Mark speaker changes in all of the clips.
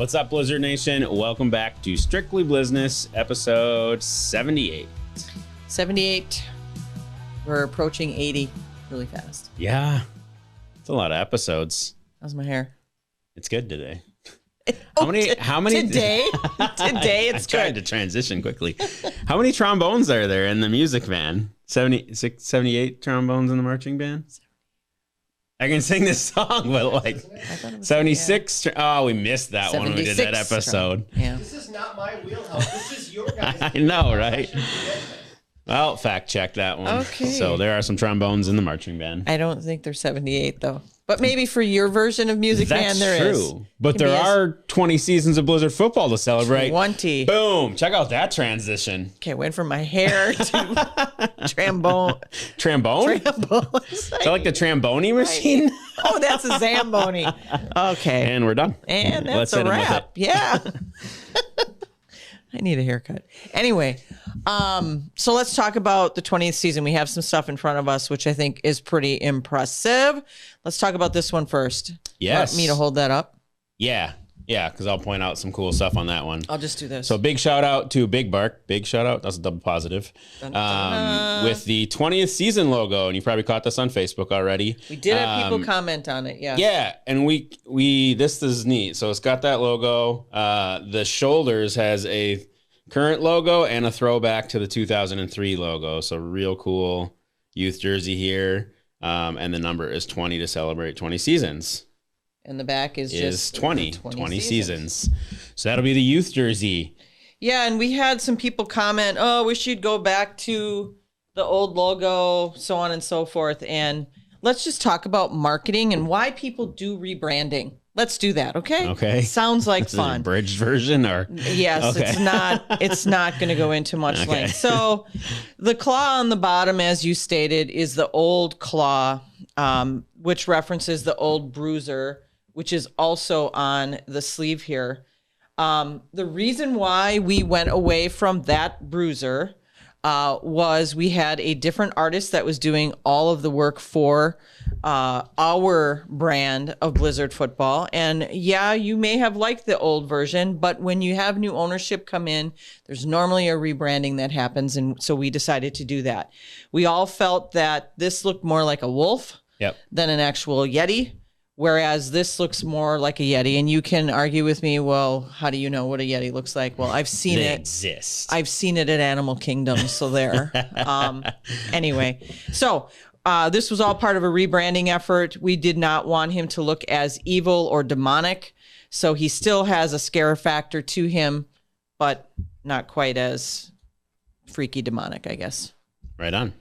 Speaker 1: What's up, Blizzard Nation? Welcome back to Strictly Blizzness, episode 78.
Speaker 2: 78. We're approaching 80 really fast.
Speaker 1: Yeah, it's a lot of episodes.
Speaker 2: How's my hair?
Speaker 1: It's good today.
Speaker 2: How
Speaker 1: many
Speaker 2: today? Today it's
Speaker 1: good. I tried to transition quickly. How many trombones are there in the music band? 76, 78 trombones in the marching band? I can sing this song, but like 76. Oh, we missed that one when we did that episode.
Speaker 2: Yeah.
Speaker 3: This is not my wheelhouse. This is your guys.
Speaker 1: I know, right? Well, fact check that one.
Speaker 2: Okay.
Speaker 1: So there are some trombones in the marching band.
Speaker 2: I don't think they're 78 though. But maybe for your version of Music
Speaker 1: That's
Speaker 2: Man, there is.
Speaker 1: true. But there are 20 seasons of Blizzard football to celebrate.
Speaker 2: 20.
Speaker 1: Boom. Check out that transition.
Speaker 2: Can't wait for my hair to trombone.
Speaker 1: Trombone?
Speaker 2: Trombone.
Speaker 1: Is that like the trombone machine?
Speaker 2: Oh, that's a Zamboni. Okay.
Speaker 1: And we're done.
Speaker 2: And that's
Speaker 1: Let's
Speaker 2: a
Speaker 1: hit 'em with
Speaker 2: wrap. Yeah. I need a haircut. Anyway, so let's talk about the 20th season. We have some stuff in front of us, which I think is pretty impressive. Let's talk about this one first.
Speaker 1: Yes.
Speaker 2: Want me to hold that up?
Speaker 1: Yeah, because I'll point out some cool stuff on that one.
Speaker 2: I'll just do this.
Speaker 1: So big shout out to Big Bark. Big shout out. That's a double positive.
Speaker 2: Dun, dun, dun.
Speaker 1: With the 20th season logo, and you probably caught this on Facebook already.
Speaker 2: We did have people comment on it. Yeah.
Speaker 1: Yeah, and we this is neat. So it's got that logo. The shoulders has a current logo and a throwback to the 2003 logo. So real cool youth jersey here. And the number is 20 to celebrate 20 seasons.
Speaker 2: And the back is just
Speaker 1: 20 seasons. So that'll be the youth jersey.
Speaker 2: Yeah, and we had some people comment, oh, we should go back to the old logo, so on and so forth. And let's just talk about marketing and why people do rebranding. Let's do that, okay?
Speaker 1: Okay.
Speaker 2: Sounds like
Speaker 1: Is it
Speaker 2: fun.
Speaker 1: an abridged version or?
Speaker 2: Yes,
Speaker 1: Okay.
Speaker 2: it's not going to go into much
Speaker 1: Okay.
Speaker 2: length. So the claw on the bottom, as you stated, is the old claw, which references the old bruiser, which is also on the sleeve here. The reason why we went away from that bruiser was we had a different artist that was doing all of the work for our brand of Blizzard football. And yeah, you may have liked the old version, but when you have new ownership come in, there's normally a rebranding that happens. And so we decided to do that. We all felt that this looked more like a wolf than an actual Yeti. Whereas this looks more like a Yeti, and you can argue with me, well, how do you know what a Yeti looks like? Well, I've seen
Speaker 1: They
Speaker 2: it.
Speaker 1: exist.
Speaker 2: I've seen it at Animal Kingdom, so there. Anyway, so this was all part of a rebranding effort. We did not want him to look as evil or demonic, so he still has a scare factor to him, but not quite as freaky demonic, I guess.
Speaker 1: Right on.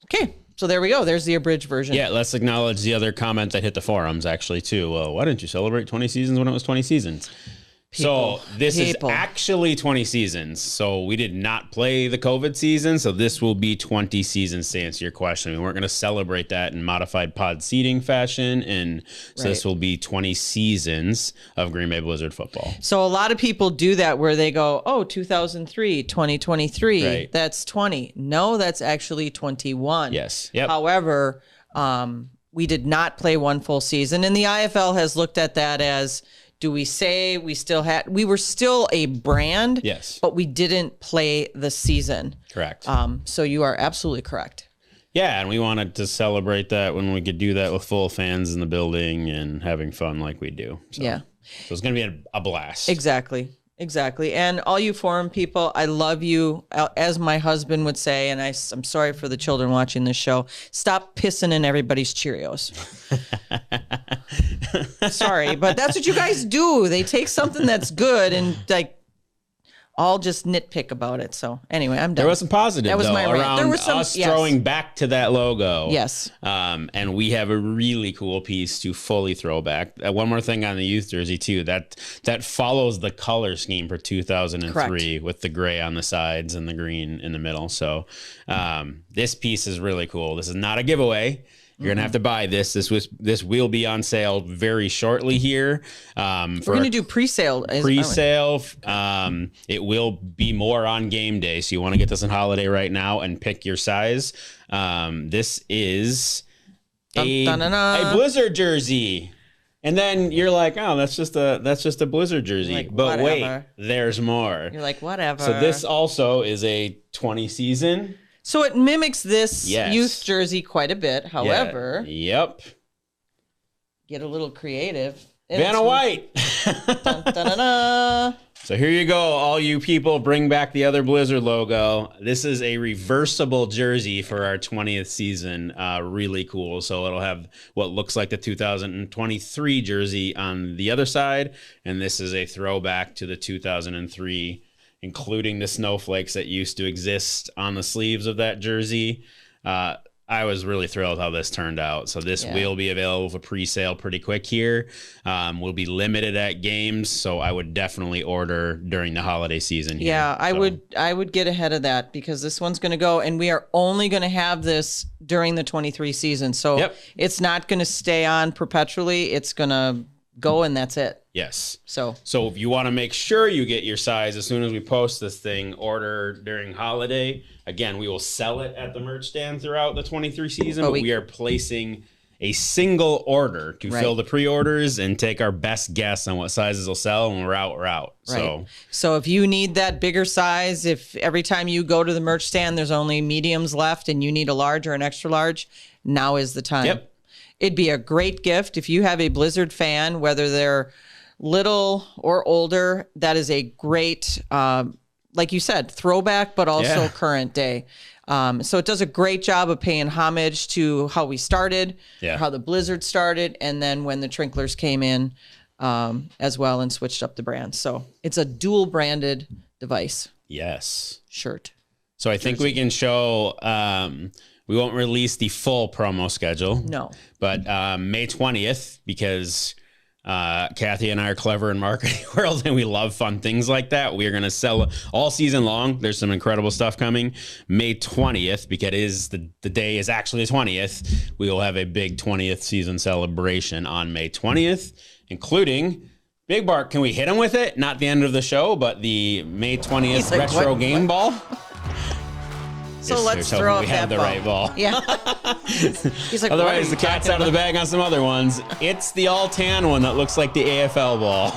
Speaker 2: Okay. So there we go. There's the abridged version.
Speaker 1: Yeah, let's acknowledge the other comment that hit the forums actually too. Well, why didn't you celebrate 20 seasons when it was 20 seasons? So this is actually 20 seasons. So we did not play the COVID season. So this will be 20 seasons to answer your question. We weren't going to celebrate that in modified pod seating fashion. And so this will be 20 seasons of Green Bay Blizzard football.
Speaker 2: So a lot of people do that where they go, oh, 2003, 2023,
Speaker 1: Right.
Speaker 2: that's 20. No, that's actually 21.
Speaker 1: Yes. Yep.
Speaker 2: However, we did not play one full season. And the IFL has looked at that as, do we say we were still a brand,
Speaker 1: Yes.
Speaker 2: but we didn't play the season.
Speaker 1: Correct.
Speaker 2: So you are absolutely correct.
Speaker 1: Yeah, and we wanted to celebrate that when we could do that with full fans in the building and having fun like we do. So,
Speaker 2: Yeah.
Speaker 1: So it's going to be a blast.
Speaker 2: Exactly. And all you forum people, I love you. As my husband would say, and I'm sorry for the children watching this show, stop pissing in everybody's Cheerios. Sorry, but that's what you guys do. They take something that's good and like all just nitpick about it. So anyway, I'm done.
Speaker 1: There was some positive
Speaker 2: That was
Speaker 1: though,
Speaker 2: my rant.
Speaker 1: around
Speaker 2: There was some-
Speaker 1: us
Speaker 2: yes.
Speaker 1: throwing back to that logo.
Speaker 2: Yes.
Speaker 1: And we have a really cool piece to fully throw back. One more thing on the youth jersey too, that follows the color scheme for 2003
Speaker 2: Correct.
Speaker 1: with the gray on the sides and the green in the middle. So this piece is really cool. This is not a giveaway. You're going to have to buy this. This will be on sale very shortly here.
Speaker 2: We're going to do pre-sale.
Speaker 1: Pre-sale. It will be more on game day. So you want to get this on holiday right now and pick your size. This is a Blizzard jersey. And then you're like, oh, that's just a Blizzard jersey.
Speaker 2: Like,
Speaker 1: but
Speaker 2: whatever.
Speaker 1: wait, there's more.
Speaker 2: You're like, whatever.
Speaker 1: So this also is a 20 season.
Speaker 2: So it mimics this
Speaker 1: Yes.
Speaker 2: youth jersey quite a bit. However,
Speaker 1: Yep.
Speaker 2: get a little creative.
Speaker 1: Vanna White.
Speaker 2: Dun, dun, dun, dun.
Speaker 1: So here you go, all you people, bring back the other Blizzard logo. This is a reversible jersey for our 20th season. Really cool. So it'll have what looks like the 2023 jersey on the other side. And this is a throwback to the 2003, including the snowflakes that used to exist on the sleeves of that jersey. I was really thrilled how this turned out. So this will be available for pre-sale pretty quick here. We'll be limited at games, so I would definitely order during the holiday season here.
Speaker 2: Yeah, I would get ahead of that because this one's going to go, and we are only going to have this during the 23 season. So it's not going to stay on perpetually. It's going to go, and that's it.
Speaker 1: Yes.
Speaker 2: So
Speaker 1: if you want to make sure you get your size as soon as we post this thing, order during holiday. Again, we will sell it at the merch stand throughout the 23 season, but we are placing a single order to fill the pre-orders and take our best guess on what sizes will sell, and we're out, we're out.
Speaker 2: Right. So if you need that bigger size, if every time you go to the merch stand, there's only mediums left and you need a large or an extra large, now is the time.
Speaker 1: Yep.
Speaker 2: It'd be a great gift if you have a Blizzard fan, whether they're little or older. That is a great, like you said, throwback, but also current day. So it does a great job of paying homage to how we started, how the Blizzard started, and then when the Trinklers came in as well and switched up the brand. So it's a dual branded device.
Speaker 1: Yes.
Speaker 2: Shirt.
Speaker 1: So I think we can show, we won't release the full promo schedule.
Speaker 2: No.
Speaker 1: But May 20th, because Kathy and I are clever in marketing world and we love fun things like that. We are going to sell all season long. There's some incredible stuff coming. May 20th, because the day is actually the 20th. We will have a big 20th season celebration on May 20th, including Big Bart. Can we hit him with it? Not the end of the show, but the May 20th retro game ball.
Speaker 2: So let's throw up that
Speaker 1: the right ball.
Speaker 2: Yeah. He's like,
Speaker 1: otherwise, the cat's out of the bag on some other ones. It's the all-tan one that looks like the AFL ball.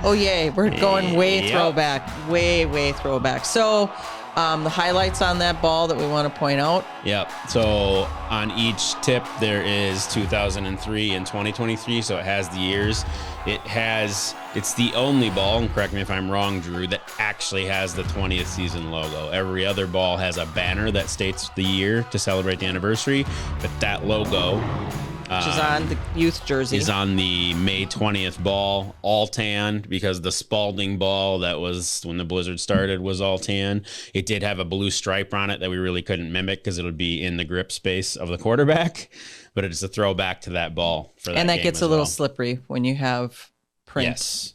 Speaker 2: Oh, yay. We're going way throwback. Way throwback. So the highlights on that ball that we want to point out.
Speaker 1: Yep. So on each tip, there is 2003 and 2023. So it has the years. It's the only ball, and correct me if I'm wrong, Drew, that actually has the 20th season logo. Every other ball has a banner that states the year to celebrate the anniversary, but that logo,
Speaker 2: which is on the youth jersey,
Speaker 1: is on the May 20th ball, all tan, because the Spalding ball that was when the Blizzard started was all tan. It did have a blue stripe on it that we really couldn't mimic because it would be in the grip space of the quarterback, but it's a throwback to that ball for that.
Speaker 2: And that
Speaker 1: game
Speaker 2: gets a little slippery when you have print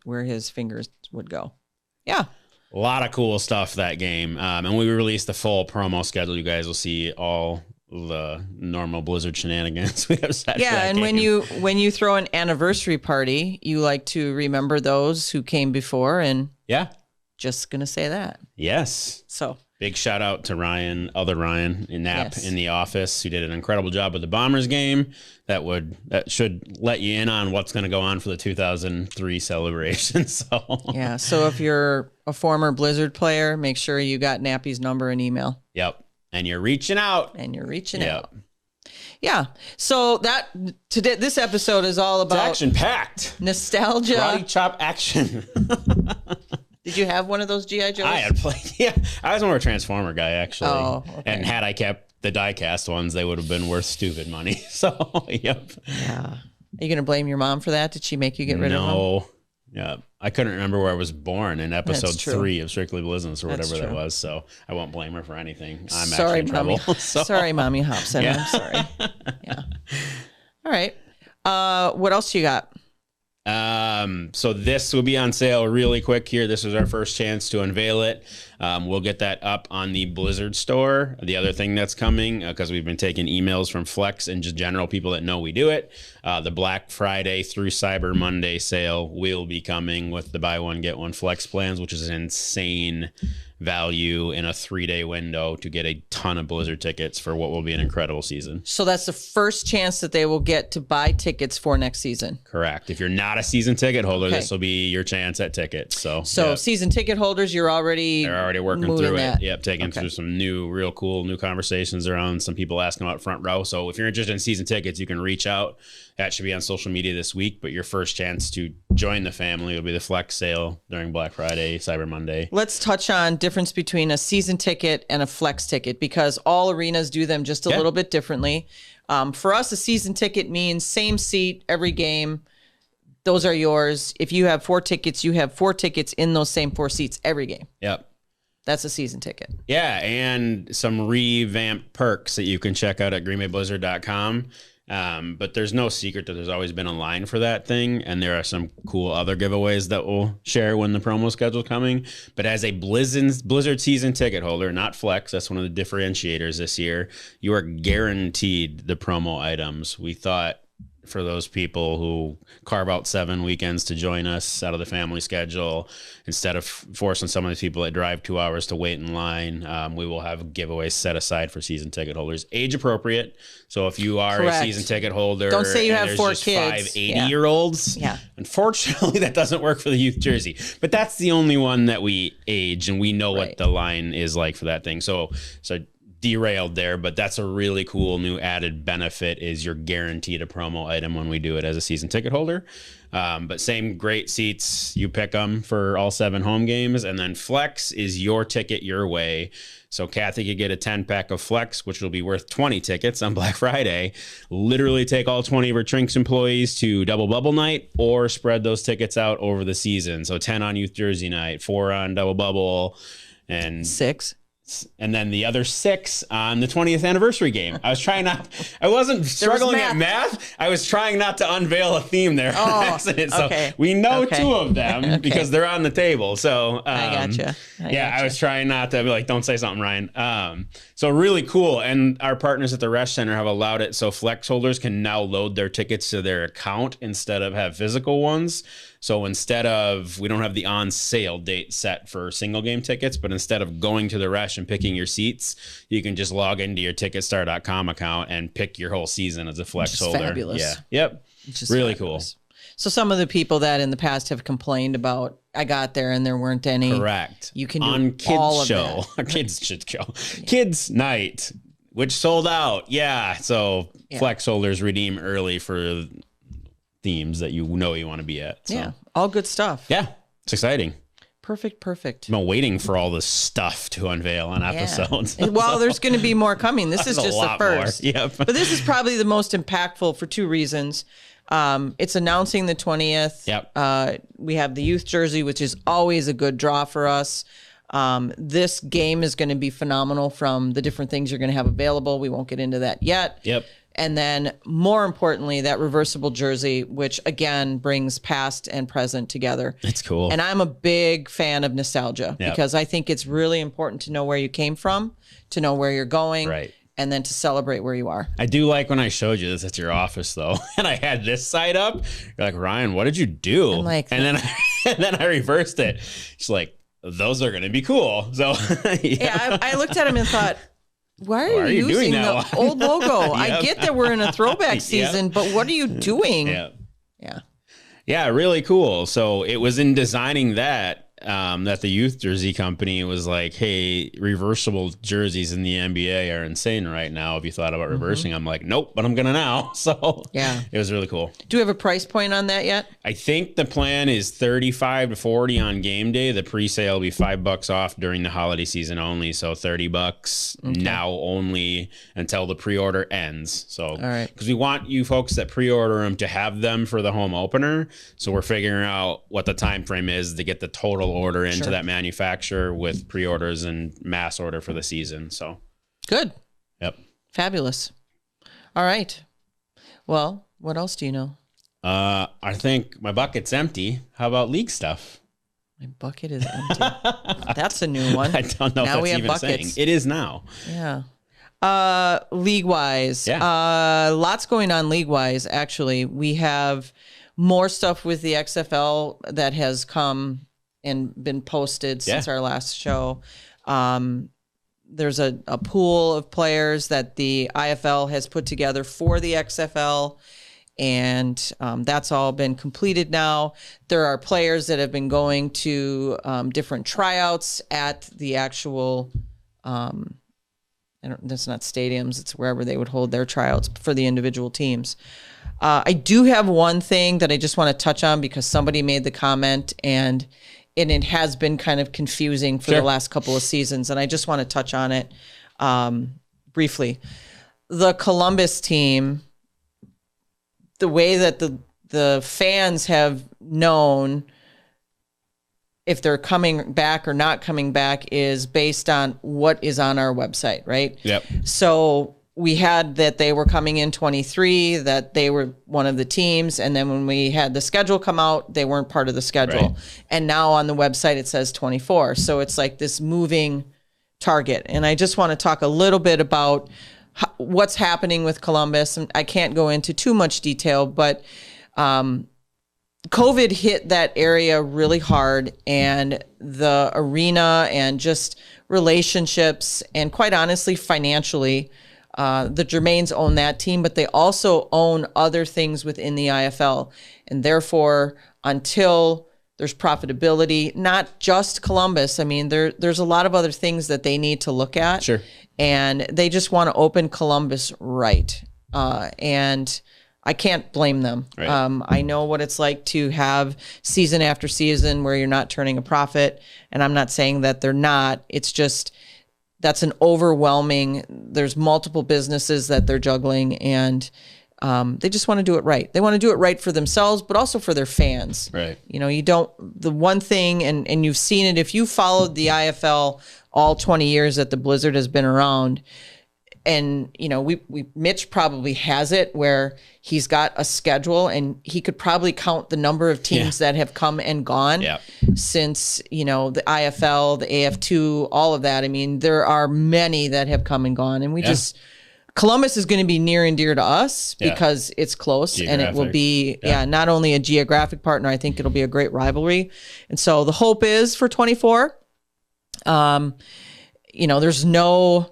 Speaker 2: where his fingers would go. Yeah.
Speaker 1: A lot of cool stuff that game. And we released the full promo schedule. You guys will see all the normal Blizzard shenanigans we have set.
Speaker 2: Yeah, and when you throw an anniversary party, you like to remember those who came before, and just gonna say that.
Speaker 1: Yes.
Speaker 2: So
Speaker 1: big shout out to Ryan, other Ryan in Nap in the office, who did an incredible job with the Bombers game. That should let you in on what's going to go on for the 2003 celebration. So
Speaker 2: yeah. So if you're a former Blizzard player, make sure you got Nappy's number and email.
Speaker 1: Yep. And you're reaching out.
Speaker 2: Out. Yeah. So today, this episode is all about
Speaker 1: action packed
Speaker 2: nostalgia.
Speaker 1: Karate chop action.
Speaker 2: Did you have one of those G.I. Joes?
Speaker 1: I had played. Yeah, I was more of a Transformer guy actually.
Speaker 2: Oh, okay.
Speaker 1: And had I kept the die-cast ones, they would have been worth stupid money. So, yep.
Speaker 2: Yeah. Are you going to blame your mom for that? Did she make you get rid of them?
Speaker 1: No. Yeah. I couldn't remember where I was born in episode 3 of Strictly Blizzness or whatever that was. So I won't blame her for anything. I'm actually in trouble.
Speaker 2: Sorry, Mommy Hobson. I'm sorry. Yeah. All right. What else you got?
Speaker 1: So this will be on sale really quick here. This was our first chance to unveil it. We'll get that up on the Blizzard store. The other thing that's coming, because we've been taking emails from Flex and just general people that know we do it, the Black Friday through Cyber Monday sale will be coming with the buy one, get one Flex plans, which is an insane value in a 3-day window to get a ton of Blizzard tickets for what will be an incredible season.
Speaker 2: So that's the first chance that they will get to buy tickets for next season.
Speaker 1: Correct. If you're not a season ticket holder,
Speaker 2: Okay.
Speaker 1: this will be your chance at tickets. So yep.
Speaker 2: Season ticket holders, they're already
Speaker 1: working through
Speaker 2: that.
Speaker 1: it. Yep, taking through some real cool new conversations around some people asking about front row. So if you're interested in season tickets, you can reach out. That should be on social media this week, but your first chance to join the family will be the Flex sale during Black Friday, Cyber Monday.
Speaker 2: Let's touch on difference between a season ticket and a Flex ticket, because all arenas do them just a little bit differently. For us, a season ticket means same seat every game. Those are yours. If you have 4 tickets, you have 4 tickets in those same 4 seats every game.
Speaker 1: Yep.
Speaker 2: That's a season ticket.
Speaker 1: Yeah, and some revamped perks that you can check out at greenbayblizzard.com. But there's no secret that there's always been a line for that thing, and there are some cool other giveaways that we'll share when the promo schedule's coming. But as a Blizzard season ticket holder, not Flex, that's one of the differentiators this year, you are guaranteed the promo items. We thought for those people who carve out 7 weekends to join us out of the family schedule, instead of forcing some of these people that drive 2 hours to wait in line, we will have giveaways set aside for season ticket holders, age appropriate. So if you are a season ticket holder,
Speaker 2: don't say you have 4
Speaker 1: just
Speaker 2: kids,
Speaker 1: 5 80-year-olds.
Speaker 2: Yeah.
Speaker 1: Unfortunately, that doesn't work for the youth jersey, but that's the only one that we age, and we know what the line is like for that thing. So derailed there, but that's a really cool new added benefit, is you're guaranteed a promo item when we do it as a season ticket holder. But same great seats, you pick them for all 7 home games, and then Flex is your ticket your way. So Kathy could get a 10-pack of Flex, which will be worth 20 tickets on Black Friday. Literally take all 20 of her Trinks employees to Double Bubble Night, or spread those tickets out over the season. So 10 on Youth Jersey Night, 4 on Double Bubble, and
Speaker 2: 6.
Speaker 1: And then the other 6 on the 20th anniversary game. I wasn't struggling at math. I was trying not to unveil a theme there.
Speaker 2: Oh,
Speaker 1: so we know 2 of them because they're on the table. So
Speaker 2: I gotcha.
Speaker 1: I was trying not to be like, don't say something, Ryan. So really cool. And our partners at the Resch Center have allowed it so Flex holders can now load their tickets to their account instead of have physical ones. So instead of, we don't have the on sale date set for single game tickets, but instead of going to the Resch and picking your seats, you can just log into your ticketstar.com account and pick your whole season as a Flex holder.
Speaker 2: Fabulous.
Speaker 1: Yeah. Yep. Really fabulous. Cool.
Speaker 2: So some of the people that in the past have complained about, I got there and there weren't any.
Speaker 1: Correct.
Speaker 2: You can do
Speaker 1: on kids
Speaker 2: all of
Speaker 1: show,
Speaker 2: that.
Speaker 1: kids show, kids night, which sold out. Yeah. So Flex holders redeem early for themes that you know you want to be at. So.
Speaker 2: Yeah. All good stuff.
Speaker 1: Yeah. It's exciting.
Speaker 2: Perfect.
Speaker 1: I'm waiting for all this stuff to unveil on episodes.
Speaker 2: Well, there's going to be more coming. This is just the first.
Speaker 1: Yep.
Speaker 2: But this is probably the most impactful for 2 reasons. It's announcing the 20th.
Speaker 1: Yep.
Speaker 2: We have the youth jersey, which is always a good draw for us. This game is going to be phenomenal from the different things you're going to have available. We won't get into that yet.
Speaker 1: Yep.
Speaker 2: And then more importantly, that reversible jersey, which again brings past and present together.
Speaker 1: It's cool.
Speaker 2: And I'm a big fan of nostalgia because I think it's really important to know where you came from, to know where you're going.
Speaker 1: Right.
Speaker 2: And then to celebrate where you are.
Speaker 1: I do like when I showed you this at your office, though, and I had this side up. You're like, Ryan, what did you do?
Speaker 2: Like,
Speaker 1: and then I reversed it. She's like, those are going to be cool. So
Speaker 2: I looked at him and thought, why are you using the old logo? I get that we're in a throwback season, but what are you doing?
Speaker 1: Yeah, really cool. So it was in designing that the youth jersey company was like, hey, reversible jerseys in the NBA are insane right now. Have you thought about reversing? I'm like, nope, but I'm going to now. So it was really cool.
Speaker 2: Do we have a price point on that yet?
Speaker 1: I think the plan is 35 to 40 on game day. The pre-sale will be $5 off during the holiday season only. So $30 now only until the pre-order ends. So,
Speaker 2: all right,
Speaker 1: because we want you folks that pre-order them to have them for the home opener. So we're figuring out what the time frame is to get the total order into that manufacturer with pre-orders and mass order for the season. So
Speaker 2: good.
Speaker 1: Yep.
Speaker 2: Fabulous. All right. Well, what else do you know?
Speaker 1: I think my bucket's empty. How about league stuff?
Speaker 2: My bucket is empty. That's a new one.
Speaker 1: I don't know
Speaker 2: now
Speaker 1: if
Speaker 2: we
Speaker 1: that's
Speaker 2: have
Speaker 1: even
Speaker 2: buckets.
Speaker 1: saying. It is now.
Speaker 2: Yeah. League-wise.
Speaker 1: Yeah.
Speaker 2: Lots going on league-wise, actually. We have more stuff with the XFL that has come and been posted since our last show. There's a pool of players that the IFL has put together for the XFL, and that's all been completed now. There are players that have been going to different tryouts at the actual that's not stadiums, it's wherever they would hold their tryouts for the individual teams. I do have one thing that I just want to touch on because somebody made the comment and it has been kind of confusing for the last couple of seasons, and I just want to touch on it briefly. The Columbus team, the way that the fans have known if they're coming back or not coming back is based on what is on our website, right?
Speaker 1: Yep.
Speaker 2: So we had that they were coming in 23, that they were one of the teams. And then when we had the schedule come out, they weren't part of the schedule. Right. And now on the website, it says 24. So it's like this moving target. And I just want to talk a little bit about what's happening with Columbus. And I can't go into too much detail, but COVID hit that area really hard, and the arena and just relationships and quite honestly, financially, the Germains own that team, but they also own other things within the IFL. And therefore, until there's profitability, not just Columbus, I mean, there's a lot of other things that they need to look at.
Speaker 1: Sure.
Speaker 2: And they just want to open Columbus right. And I can't blame them. Right. I know what it's like to have season after season where you're not turning a profit. And I'm not saying that they're not. It's just that's an overwhelming, there's multiple businesses that they're juggling, and they just want to do it right. They want to do it right for themselves, but also for their fans. Right. You know, the one thing, and you've seen it, if you followed the IFL all 20 years that the Blizzard has been around, and, you know, Mitch probably has it where he's got a schedule and he could probably count the number of teams that have come and gone since, you know, the IFL, the AF2, all of that. I mean, there are many that have come and gone, and Columbus is going to be near and dear to us because it's close, and it will be, not only a geographic partner, I think it'll be a great rivalry. And so the hope is for 24, you know, there's no,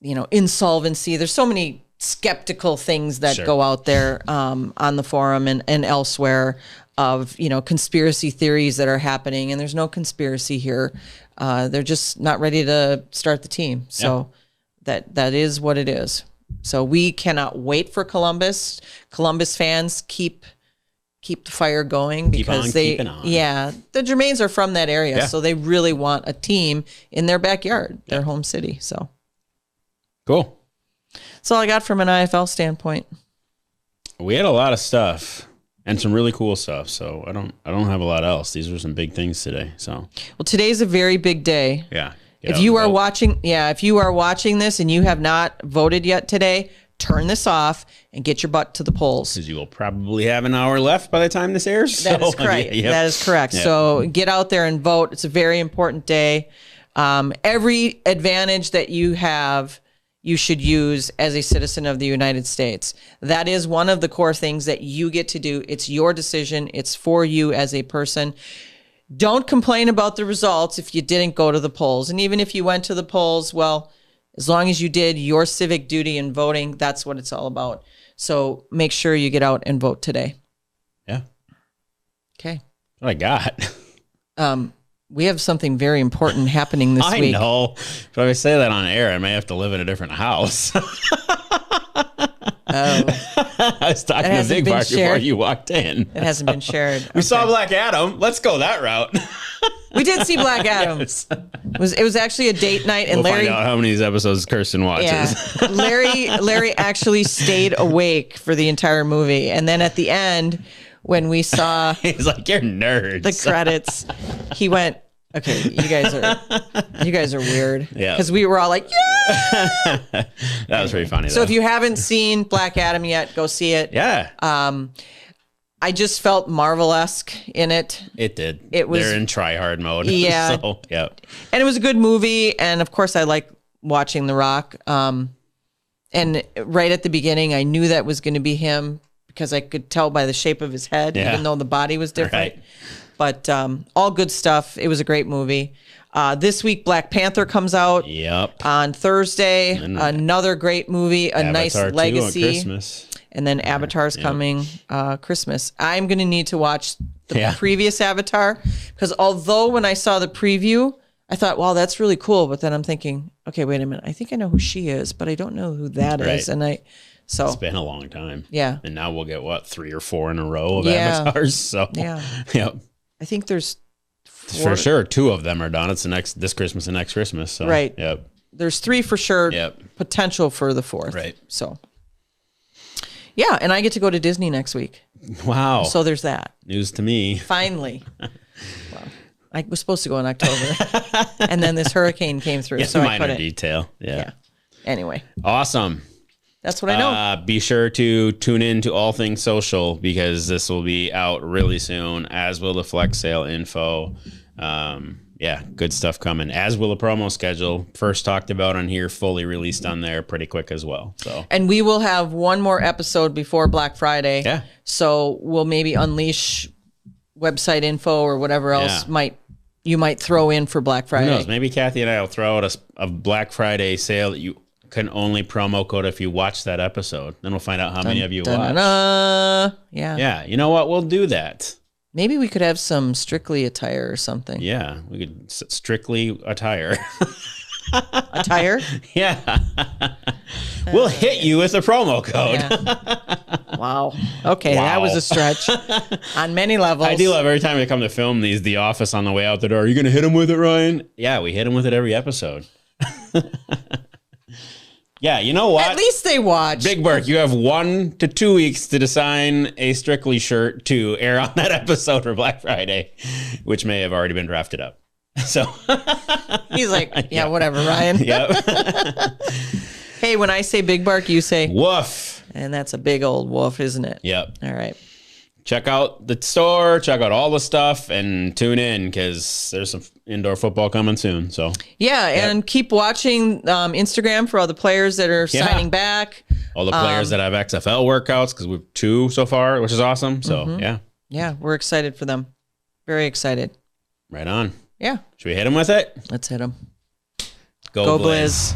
Speaker 2: you know, insolvency. There's so many skeptical things that go out there on the forum and elsewhere of, you know, conspiracy theories that are happening, and there's no conspiracy here. They're just not ready to start the team. So that is what it is. So we cannot wait for Columbus. Columbus fans keep the fire going because the Germains are from that area. So they really want a team in their backyard, their home city. So
Speaker 1: cool.
Speaker 2: That's all I got from an IFL standpoint.
Speaker 1: We had a lot of stuff and some really cool stuff. So I don't have a lot else. These were some big things today. So
Speaker 2: well, today's a very big day.
Speaker 1: Yeah.
Speaker 2: If you are watching this and you have not voted yet today, turn this off and get your butt to the polls.
Speaker 1: Because you will probably have an hour left by the time this airs.
Speaker 2: That is correct. That is correct. Yep. So get out there and vote. It's a very important day. Every advantage that you have, you should use as a citizen of the United States. That is one of the core things that you get to do. It's your decision. It's for you as a person. Don't complain about the results if you didn't go to the polls. And even if you went to the polls, well, as long as you did your civic duty in voting, that's what it's all about. So make sure you get out and vote today.
Speaker 1: Yeah.
Speaker 2: Okay.
Speaker 1: That's what I got.
Speaker 2: We have something very important happening this week.
Speaker 1: I know. If I say that on air, I may have to live in a different house. I was talking to Big Bark before you walked in.
Speaker 2: It hasn't been shared.
Speaker 1: We saw Black Adam. Let's go that route.
Speaker 2: We did see Black Adam. Yes. It was actually a date night, and
Speaker 1: we'll
Speaker 2: Larry
Speaker 1: find out how many of these episodes Kirsten watches.
Speaker 2: Yeah. Larry actually stayed awake for the entire movie, and then at the end, when we saw
Speaker 1: he's like, "You're nerds."
Speaker 2: The credits, he went, "Okay, you guys are weird."
Speaker 1: Yeah,
Speaker 2: because we were all like, "Yeah."
Speaker 1: That was pretty funny.
Speaker 2: So if you haven't seen Black Adam yet, go see it.
Speaker 1: Yeah.
Speaker 2: I just felt Marvel-esque in it.
Speaker 1: It did.
Speaker 2: It was.
Speaker 1: They're in try-hard mode.
Speaker 2: Yeah.
Speaker 1: So, yeah.
Speaker 2: And it was a good movie. And of course, I like watching The Rock. And right at the beginning, I knew that was going to be him because I could tell by the shape of his head, even though the body was different. Right. But all good stuff. It was a great movie. This week, Black Panther comes out.
Speaker 1: Yep.
Speaker 2: On Thursday. Another great movie. A
Speaker 1: Avatar
Speaker 2: nice
Speaker 1: 2
Speaker 2: legacy.
Speaker 1: on Christmas.
Speaker 2: And then Avatar's coming Christmas. I'm going to need to watch the previous Avatar because although when I saw the preview, I thought, wow, that's really cool. But then I'm thinking, okay, wait a minute. I think I know who she is, but I don't know who that is. And so
Speaker 1: it's been a long time.
Speaker 2: Yeah.
Speaker 1: And now we'll get 3 or 4 in a row of Avatars. So yep.
Speaker 2: I think there's 4.
Speaker 1: For sure 2 of them are done. It's this Christmas and next Christmas. So
Speaker 2: right.
Speaker 1: Yep.
Speaker 2: There's 3 for sure.
Speaker 1: Yep.
Speaker 2: Potential for the 4th.
Speaker 1: Right.
Speaker 2: So yeah, and I get to go to Disney next week.
Speaker 1: Wow.
Speaker 2: So there's that.
Speaker 1: News to me.
Speaker 2: Finally. Well, I was supposed to go in October, and then this hurricane came through. So
Speaker 1: minor
Speaker 2: I couldn't.
Speaker 1: detail. Yeah.
Speaker 2: Anyway.
Speaker 1: Awesome.
Speaker 2: That's what I know.
Speaker 1: Be sure to tune in to All Things Social because this will be out really soon, as will the Flex Sale info. Good stuff coming, as will the promo schedule. First talked about on here, fully released on there pretty quick as well. So,
Speaker 2: and we will have one more episode before Black Friday.
Speaker 1: Yeah.
Speaker 2: So we'll maybe unleash website info or whatever else you might throw in for Black Friday.
Speaker 1: Who knows? Maybe Kathy and I will throw out a Black Friday sale that you can only promo code if you watch that episode. Then we'll find out how many of you watch.
Speaker 2: Yeah.
Speaker 1: Yeah. You know what? We'll do that.
Speaker 2: Maybe we could have some Strictly attire or something.
Speaker 1: Yeah, we could Strictly attire.
Speaker 2: Attire?
Speaker 1: Yeah. We'll hit you with a promo code.
Speaker 2: Yeah. Wow. Okay, that was a stretch on many levels.
Speaker 1: I do love every time we come to film The Office on the way out the door. Are you going to hit him with it, Ryan? Yeah, we hit him with it every episode. Yeah, you know what?
Speaker 2: At least they watch.
Speaker 1: Big Burke, you have 1 to 2 weeks to design a Strictly shirt to air on that episode for Black Friday, which may have already been drafted up. So
Speaker 2: he's like, yeah, whatever, Ryan.
Speaker 1: Yep.
Speaker 2: Hey, when I say Big Bark, you say
Speaker 1: woof.
Speaker 2: And that's a big old woof, isn't it?
Speaker 1: Yep.
Speaker 2: All right.
Speaker 1: Check out the store, check out all the stuff, and tune in because there's some indoor football coming soon. So
Speaker 2: yeah, and keep watching Instagram for all the players that are signing back.
Speaker 1: All the players that have XFL workouts because we've 2 so far, which is awesome. So
Speaker 2: yeah, we're excited for them. Very excited.
Speaker 1: Right on.
Speaker 2: Yeah.
Speaker 1: Should we hit them with it?
Speaker 2: Let's hit them.
Speaker 1: Go Blizz.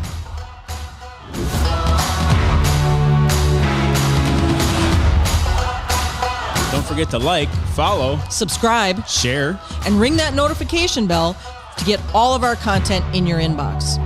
Speaker 1: Don't forget to like, follow,
Speaker 2: subscribe,
Speaker 1: share,
Speaker 2: and ring that notification bell to get all of our content in your inbox.